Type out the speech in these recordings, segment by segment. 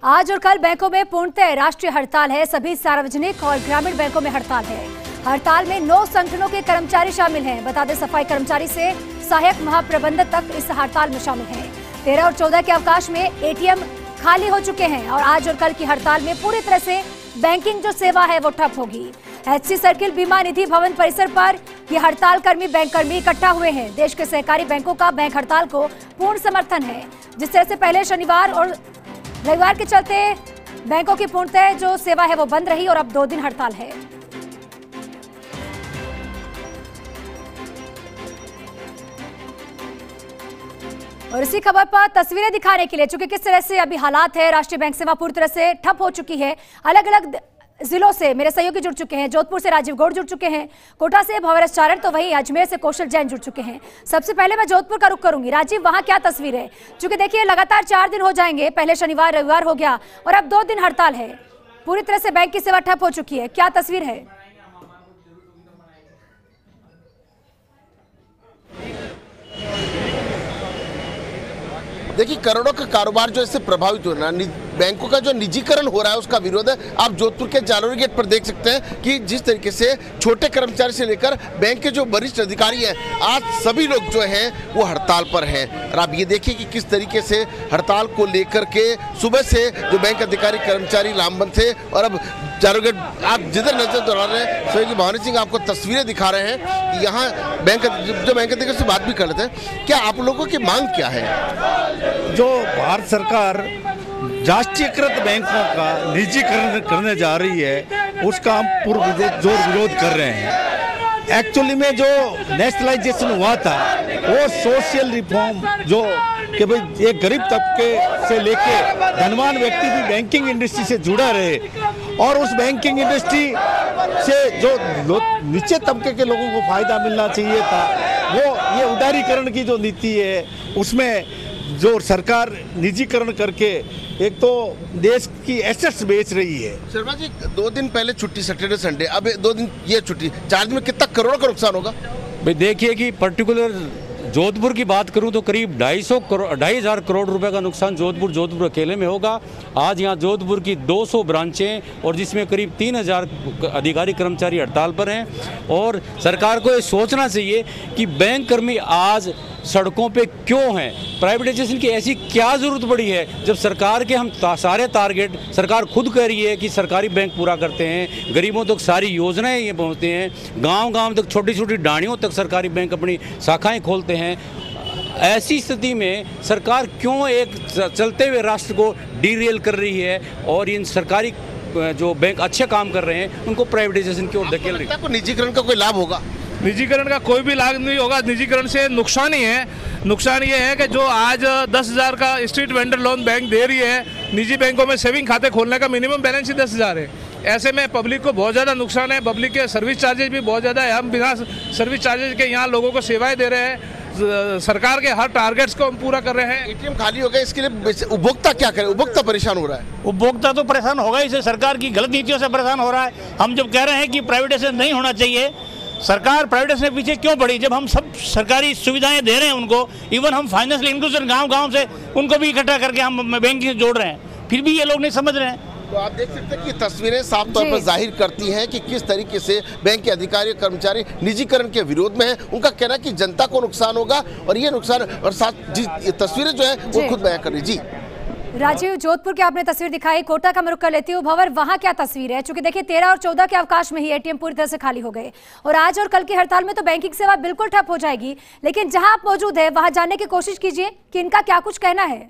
आज और कल बैंकों में पूर्णतः राष्ट्रीय हड़ताल है। सभी सार्वजनिक और ग्रामीण बैंकों में हड़ताल है। हड़ताल में 9 संगठनों के कर्मचारी शामिल हैं। बता दें, सफाई कर्मचारी से सहायक महाप्रबंधक तक इस हड़ताल में शामिल हैं। 13 और 14 के अवकाश में एटीएम खाली हो चुके हैं और आज और कल की हड़ताल में पूरी तरह से बैंकिंग जो सेवा है वो ठप होगी। एचसी सर्किल बीमा निधि भवन परिसर पर ये हड़ताल कर्मी बैंक कर्मी इकट्ठा हुए हैं। देश के सहकारी बैंकों का बैंक हड़ताल को पूर्ण समर्थन है। जिस तरह से पहले शनिवार और रविवार के चलते बैंकों की पूर्णतः जो सेवा है वो बंद रही और अब 2 दिन हड़ताल है। और इसी खबर पर तस्वीरें दिखाने के लिए, चूंकि किस तरह से अभी हालात है, राष्ट्रीय बैंक सेवा पूरी तरह से ठप हो चुकी है। अलग अलग जिलों से मेरे सहयोगी जुड़ चुके हैं। जोधपुर से राजीव गौड़ जुड़ चुके हैं, कोटा से भवरस चारण, तो वहीं अजमेर से कौशल जैन जुड़ चुके हैं। सबसे पहले मैं जोधपुर का रुख करूंगी। राजीव, वहां क्या तस्वीर है? चूंकि देखिए, लगातार 4 दिन हो जाएंगे, पहले शनिवार रविवार हो गया और अब 2 दिन हड़ताल है। पूरी तरह से बैंक की सेवा ठप हो चुकी है। क्या तस्वीर है? देखिए, करोड़ों का कारोबार जो इससे प्रभावित हो रहा है, बैंकों का जो निजीकरण हो रहा है उसका विरोध है। आप जोधपुर के जालोरी गेट पर देख सकते हैं कि जिस तरीके से छोटे कर्मचारी से लेकर बैंक के जो वरिष्ठ अधिकारी हैं, आज सभी लोग जो हैं वो हड़ताल पर हैं। और आप ये देखिए कि किस तरीके से हड़ताल को लेकर के सुबह से जो बैंक अधिकारी कर्मचारी लामबंद थे और अब जालोरी गेट आप जिधर नजर दौड़ा रहे हैं, सहयोगी भवानी सिंह आपको तस्वीरें दिखा रहे हैं कि यहाँ बैंक अधिकारी से बात भी कर लेते हैं। क्या आप लोगों की मांग क्या है? जो भारत सरकार राष्ट्रीयकृत बैंकों का निजीकरण करने जा रही है, उसका हम पूर्ण जोर विरोध कर रहे हैं। एक्चुअली में जो नेशनलाइजेशन हुआ था वो सोशल रिफॉर्म, जो कि भाई एक गरीब तबके से लेके धनवान व्यक्ति भी बैंकिंग इंडस्ट्री से जुड़ा रहे और उस बैंकिंग इंडस्ट्री से जो नीचे तबके के लोगों को फायदा मिलना चाहिए था, वो ये उदारीकरण की जो नीति है उसमें जो सरकार निजीकरण करके एक तो देश की एसेट्स बेच रही है। शर्मा जी, 2 दिन पहले छुट्टी, सैटरडे संडे, अब 2 दिन ये छुट्टी, 4 दिन में कितना करोड़ का नुकसान होगा? भाई देखिए कि पर्टिकुलर जोधपुर की बात करूं तो करीब 2,500 करोड़ रुपए का नुकसान जोधपुर अकेले में होगा। आज यहां जोधपुर की 200 ब्रांचें और जिसमें करीब 3,000 अधिकारी कर्मचारी हड़ताल पर हैं और सरकार को ये सोचना चाहिए कि बैंक कर्मी आज सड़कों पे क्यों हैं। प्राइवेटाइजेशन की ऐसी क्या ज़रूरत पड़ी है जब सरकार के हम सारे टारगेट सरकार खुद कह रही है कि सरकारी बैंक पूरा करते हैं, गरीबों तक सारी योजनाएं ये पहुँचते हैं, गांव-गांव तक छोटी छोटी डाणियों तक सरकारी बैंक अपनी शाखाएं खोलते हैं। ऐसी स्थिति में सरकार क्यों एक चलते हुए राष्ट्र को डीरेल कर रही है और इन सरकारी जो बैंक अच्छे काम कर रहे हैं उनको प्राइवेटाइजेशन की ओर धकेल रही है? निजीकरण का कोई लाभ होगा? निजीकरण का कोई भी लाभ नहीं होगा। निजीकरण से नुकसान ही है। नुकसान ये है कि जो आज 10,000 का स्ट्रीट वेंडर लोन बैंक दे रही है, निजी बैंकों में सेविंग खाते खोलने का मिनिमम बैलेंस ही 10,000 है। ऐसे में पब्लिक को बहुत ज़्यादा नुकसान है। पब्लिक के सर्विस चार्जेज भी बहुत ज़्यादा है। हम बिना सर्विस चार्जेज के यहाँ लोगों को सेवाएं दे रहे हैं। सरकार के हर टारगेट्स को हम पूरा कर रहे हैं। एटीएम खाली हो गए, इसके लिए उपभोक्ता क्या करे? उपभोक्ता परेशान हो रहा है। उपभोक्ता तो परेशान होगा, इसे सरकार की गलत नीतियों से परेशान हो रहा है। हम जब कह रहे हैं कि प्राइवेटाइजेशन नहीं होना चाहिए, सरकार प्राइवेटाइजेशन के पीछे क्यों पड़ी? जब हम सब सरकारी सुविधाएं दे रहे हैं उनको, इवन हम फाइनेंशियल इंक्लूजन गांव-गांव से उनको भी इकट्ठा करके हम बैंकिंग से जोड़ रहे हैं, फिर भी ये लोग नहीं समझ रहे हैं। तो आप देख सकते हैं कि तस्वीरें साफ तौर पर जाहिर करती हैं कि किस तरीके से बैंक के अधिकारी कर्मचारी निजीकरण के विरोध में हैं। उनका कहना है कि जनता को नुकसान होगा और ये नुकसान और साथ ये तस्वीरें जो है वो खुद बयां कर रही। जी राजीव, जोधपुर की आपने तस्वीर दिखाई, कोटा का मैं रुख कर लेती हूँ। भंवर, वहां क्या तस्वीर है? चूंकि देखिए 13 और 14 के अवकाश में ही एटीएम पूरी तरह से खाली हो गए और आज और कल की हड़ताल में तो बैंकिंग सेवा बिल्कुल ठप हो जाएगी। लेकिन जहां आप मौजूद है वहां जानने की कोशिश कीजिए कि इनका क्या कुछ कहना है।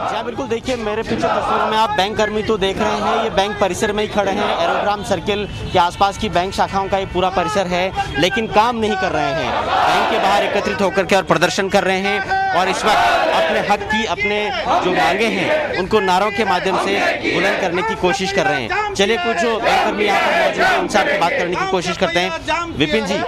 जी बिल्कुल, देखिए मेरे पीछे तस्वीर में आप बैंक कर्मी तो देख रहे हैं। ये बैंक परिसर में ही खड़े हैं। एरोड्राम सर्किल के आसपास की बैंक शाखाओं का ये पूरा परिसर है, लेकिन काम नहीं कर रहे हैं। बैंक के बाहर एकत्रित होकर के और प्रदर्शन कर रहे हैं और इस वक्त अपने हक की, अपने जो मांगे हैं उनको नारों के माध्यम से बुलंद करने की कोशिश कर रहे हैं। चलिए कुछ जो बैंक कर्मी यहाँ पर मौजूद हैं उनसे आपसे बात करने की कोशिश करते हैं। विपिन जी,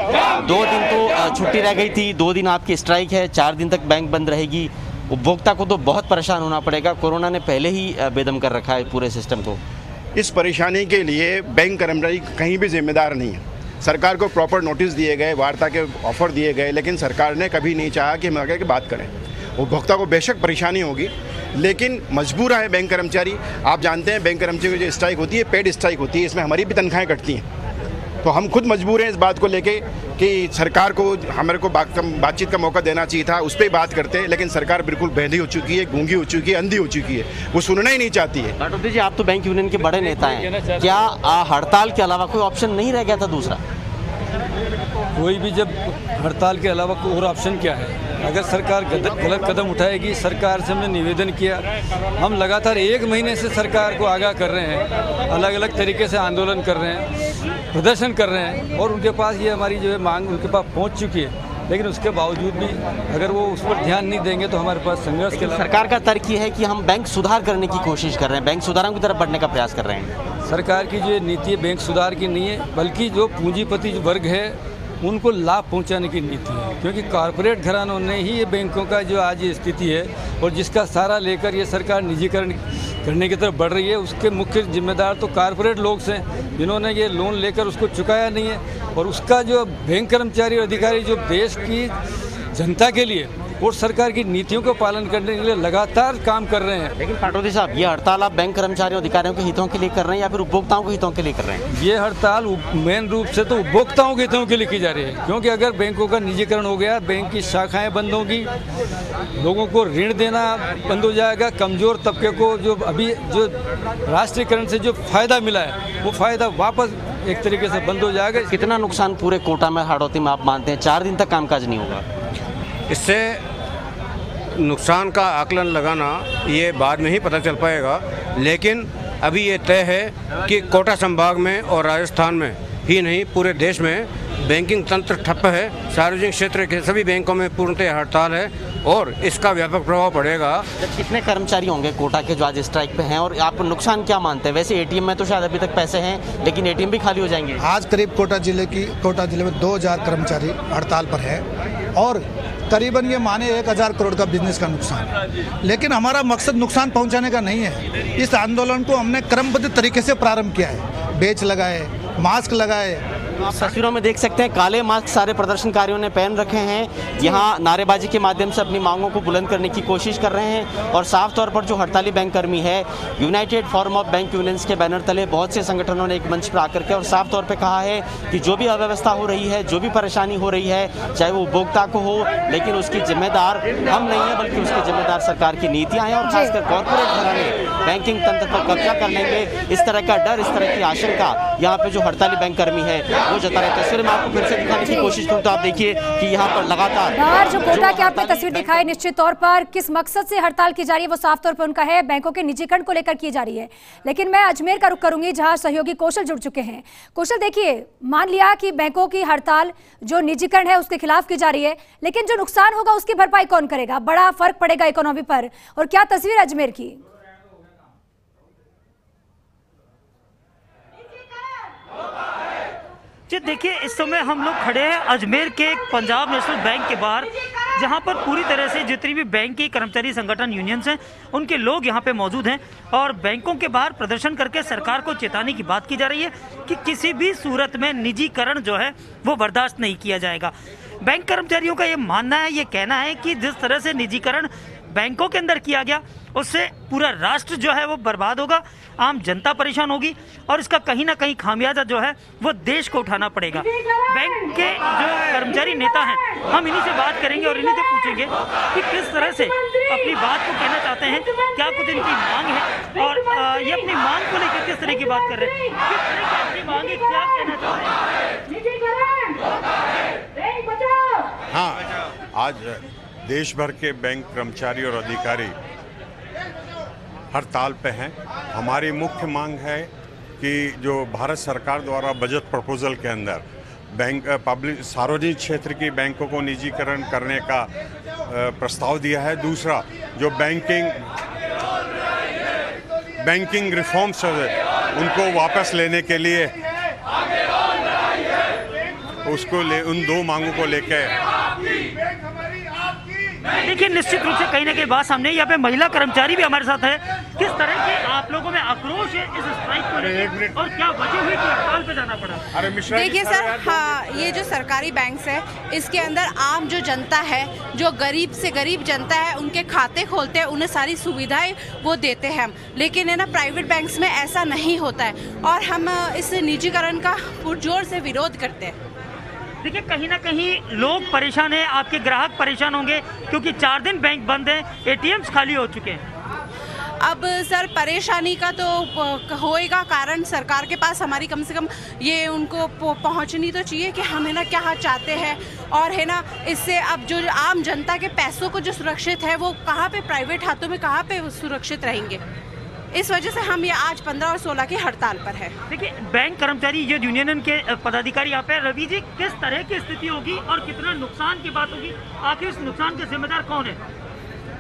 2 दिन तो छुट्टी रह गई थी, 2 दिन आपकी स्ट्राइक है, 4 दिन तक बैंक बंद रहेगी। उपभोक्ता को तो बहुत परेशान होना पड़ेगा। कोरोना ने पहले ही बेदम कर रखा है पूरे सिस्टम को। इस परेशानी के लिए बैंक कर्मचारी कहीं भी जिम्मेदार नहीं है। सरकार को प्रॉपर नोटिस दिए गए, वार्ता के ऑफर दिए गए, लेकिन सरकार ने कभी नहीं चाहा कि हम आगे की बात करें। उपभोक्ता को बेशक परेशानी होगी, लेकिन मजबूर है बैंक कर्मचारी। आप जानते हैं बैंक कर्मचारियों की जो स्ट्राइक होती है पेड स्ट्राइक होती है, इसमें हमारी भी तनख्वाहें कटती हैं। तो हम खुद मजबूर हैं इस बात को लेके कि सरकार को हमारे को बातचीत का मौका देना चाहिए था, उस पर ही बात करते हैं, लेकिन सरकार बिल्कुल बहरी हो चुकी है, गूंगी हो चुकी है, अंधी हो चुकी है, वो सुनना ही नहीं चाहती है। पाटोदी जी, आप तो बैंक यूनियन के बड़े नेता हैं, क्या हड़ताल के अलावा कोई ऑप्शन नहीं रह गया था दूसरा? कोई भी जब हड़ताल के अलावा कोई और ऑप्शन क्या है? अगर सरकार गलत कदम उठाएगी, सरकार से हमने निवेदन किया, हम लगातार 1 महीने से सरकार को आगाह कर रहे हैं, अलग अलग तरीके से आंदोलन कर रहे हैं, प्रदर्शन कर रहे हैं, और उनके पास ये हमारी जो है मांग उनके पास पहुंच चुकी है। लेकिन उसके बावजूद भी अगर वो उस पर ध्यान नहीं देंगे तो हमारे पास संघर्ष के अलावा। सरकार का तर्क ये है कि हम बैंक सुधार करने की कोशिश कर रहे हैं, बैंक सुधारों की तरफ बढ़ने का प्रयास कर रहे हैं। सरकार की जो नीति है बैंक सुधार की नहीं है, बल्कि जो पूंजीपति वर्ग है उनको लाभ पहुंचाने की नीति है, क्योंकि कॉरपोरेट घरानों ने ही ये बैंकों का जो आज ये स्थिति है और जिसका सहारा लेकर ये सरकार निजीकरण करने की तरफ बढ़ रही है, उसके मुख्य जिम्मेदार तो कॉरपोरेट लोग हैं जिन्होंने ये लोन लेकर उसको चुकाया नहीं है, और उसका जो बैंक कर्मचारी और अधिकारी जो देश की जनता के लिए और सरकार की नीतियों को पालन करने के लिए लगातार काम कर रहे हैं। लेकिन पाटोदी साहब, ये हड़ताल आप बैंक कर्मचारियों अधिकारियों के हितों के लिए कर रहे हैं या फिर उपभोक्ताओं के हितों के लिए कर रहे हैं? ये हड़ताल मेन रूप से तो उपभोक्ताओं के हितों के लिए की जा रही है, क्योंकि अगर बैंकों का निजीकरण हो गया, बैंक की शाखाएं बंद होंगी, लोगों को ऋण देना बंद हो जाएगा, कमज़ोर तबके को जो अभी जो राष्ट्रीयकरण से जो फ़ायदा मिला है वो फ़ायदा वापस एक तरीके से बंद हो जाएगा। कितना नुकसान पूरे कोटा में हाड़ौती में आप मानते हैं? 4 दिन तक कामकाज नहीं होगा। इससे नुकसान का आकलन लगाना ये बाद में ही पता चल पाएगा, लेकिन अभी ये तय है कि कोटा संभाग में और राजस्थान में ही नहीं पूरे देश में बैंकिंग तंत्र ठप्प है। सार्वजनिक क्षेत्र के सभी बैंकों में पूर्णतः हड़ताल है और इसका व्यापक प्रभाव पड़ेगा। कितने कर्मचारी होंगे कोटा के जो आज स्ट्राइक पे हैं, और आप नुकसान क्या मानते हैं? वैसे एटीएम में तो शायद अभी तक पैसे हैं, लेकिन एटीएम भी खाली हो जाएंगे। आज करीब कोटा जिले में 2000 कर्मचारी हड़ताल पर है और करीबन ये माने 1000 करोड़ का बिजनेस का नुकसान। लेकिन हमारा मकसद नुकसान पहुंचाने का नहीं है। इस आंदोलन को हमने क्रमबद्ध तरीके से प्रारंभ किया है, बेच लगाए, मास्क लगाए। तस्वीरों में देख सकते हैं काले मास्क सारे प्रदर्शनकारियों ने पहन रखे हैं, यहाँ नारेबाजी के माध्यम से अपनी मांगों को बुलंद करने की कोशिश कर रहे हैं। और साफ तौर पर जो हड़ताली बैंक कर्मी है, United forum of bank unions के बैनर तले बहुत से संगठनों ने एक मंच पर आकर के और साफ तौर पर कहा है कि जो भी अव्यवस्था हो रही है, जो भी परेशानी हो रही है, चाहे वो उपभोक्ता को हो, लेकिन उसकी जिम्मेदार हम नहीं है, बल्कि उसकी जिम्मेदार सरकार की नीतियाँ हैं। और खासकर कॉर्पोरेट घराने बैंकिंग तंत्र पर कब्जा कर लेंगे, इस तरह का डर, इस तरह की आशंका यहाँ पे जो हड़ताली बैंक कर्मी है वो जता रहे। तस्वीर में आपको फिर से दिखाने की कोशिश करूँ तो आप देखिए कि यहाँ पर लगातार जो कोटा की आपने तस्वीर दिखाई, निश्चित तौर पर किस मकसद से हड़ताल की जा रही है वो साफ तौर पर उनका है, बैंकों के निजीकरण को लेकर की जा रही है। लेकिन मैं अजमेर का रुख करूंगी जहां सहयोगी कौशल जुड़ चुके हैं। कौशल, देखिए, मान लिया कि बैंकों की हड़ताल जो निजीकरण है उसके खिलाफ की जा रही है, लेकिन जो नुकसान होगा उसकी भरपाई कौन करेगा? बड़ा फर्क पड़ेगा इकोनॉमी पर, और क्या तस्वीर अजमेर की? जी देखिए, इस समय हम लोग खड़े हैं अजमेर के पंजाब नेशनल बैंक के बाहर, जहां पर पूरी तरह से जितनी भी बैंक की कर्मचारी संगठन यूनियंस हैं उनके लोग यहां पे मौजूद हैं और बैंकों के बाहर प्रदर्शन करके सरकार को चेताने की बात की जा रही है कि किसी भी सूरत में निजीकरण जो है वो बर्दाश्त नहीं किया जाएगा। बैंक कर्मचारियों का ये मानना है, ये कहना है कि जिस तरह से निजीकरण बैंकों के अंदर किया गया उससे पूरा राष्ट्र जो है वो बर्बाद होगा, आम जनता परेशान होगी और इसका कहीं ना कहीं खामियाजा जो है वो देश को उठाना पड़ेगा। बैंक के जो कर्मचारी नेता हैं, हम इन्हीं से बात करेंगे और इन्हीं से पूछेंगे कि किस तरह से अपनी बात को कहना चाहते हैं, क्या कुछ इनकी मांग है और ये अपनी मांग को लेकर किस तरह की बात कर रहे हैं, किस तरह की अपनी मांग है, क्या कहना चाहते हैं। हाँ, आज देश भर के बैंक कर्मचारी और अधिकारी हड़ताल पे हैं। हमारी मुख्य मांग है कि जो भारत सरकार द्वारा बजट प्रपोजल के अंदर बैंक पब्लिक सार्वजनिक क्षेत्र की बैंकों को निजीकरण करने का प्रस्ताव दिया है, दूसरा जो बैंकिंग रिफॉर्म्स उनको वापस लेने के लिए उन दो मांगों को लेकर देखिए निश्चित रूप से कहीं ना कहीं बात सामने, यहाँ पे महिला कर्मचारी भी हमारे साथ है। किस तरह के आप लोगों में आक्रोश है इस स्ट्राइक को लेकर और क्या वजह हुई कि हड़ताल पे जाना पड़ा? देखिए सर, हाँ, ये जो सरकारी बैंक्स है इसके अंदर आम जो जनता है, जो गरीब से गरीब जनता है, उनके खाते खोलते हैं, उन्हें सारी सुविधाएं वो देते हैं हम। लेकिन है ना, प्राइवेट बैंक्स में ऐसा नहीं होता है और हम इस निजीकरण का पुरजोर से विरोध करते हैं। देखिए कहीं ना कहीं लोग परेशान हैं, आपके ग्राहक परेशान होंगे क्योंकि 4 दिन बैंक बंद है, एटीएम्स खाली हो चुके हैं। अब सर परेशानी का तो होएगा, कारण सरकार के पास हमारी कम से कम ये उनको पहुंचनी तो चाहिए कि हम है ना क्या चाहते हैं और है ना इससे अब जो आम जनता के पैसों को जो सुरक्षित है वो कहाँ पे प्राइवेट हाथों में कहाँ पे सुरक्षित रहेंगे। इस वजह से हम ये आज 15 और 16 की हड़ताल पर है। देखिए बैंक कर्मचारी यूनियन के पदाधिकारी यहाँ पे, रवि जी किस तरह की स्थिति होगी और कितना नुकसान की बात होगी, आखिर इस नुकसान के जिम्मेदार कौन है?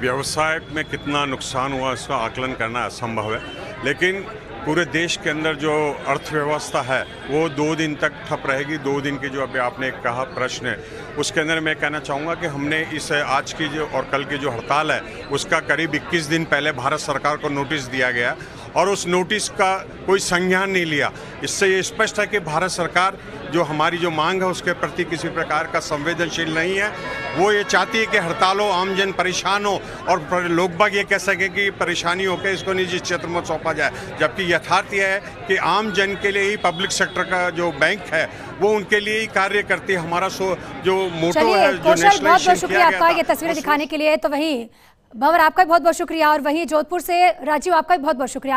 व्यवसाय में कितना नुकसान हुआ इसका आकलन करना असंभव है, लेकिन पूरे देश के अंदर जो अर्थव्यवस्था है वो 2 दिन तक ठप रहेगी। 2 दिन की जो अभी आपने कहा प्रश्न है उसके अंदर मैं कहना चाहूँगा कि हमने इस आज की जो और कल की जो हड़ताल है उसका करीब 21 दिन पहले भारत सरकार को नोटिस दिया गया और उस नोटिस का कोई संज्ञान नहीं लिया। इससे ये स्पष्ट है कि भारत सरकार जो हमारी जो मांग है उसके प्रति किसी प्रकार का संवेदनशील नहीं है। वो ये चाहती है कि हड़ताल हो, आमजन परेशान हो और लोग बाग ये कह सके कि परेशानी होकर इसको निजी क्षेत्र में सौंपा जाए, जबकि यथार्थ यह है कि आम जन के लिए ही पब्लिक सेक्टर का जो बैंक है वो उनके लिए ही कार्य करती है। हमारा जो मोटो है, जो बहुत शुक्रिया आपका ये तस्वीरें दिखाने के लिए। तो वहीं भंवर आपका भी बहुत बहुत शुक्रिया और वहीं जोधपुर से राजीव आपका भी बहुत बहुत शुक्रिया।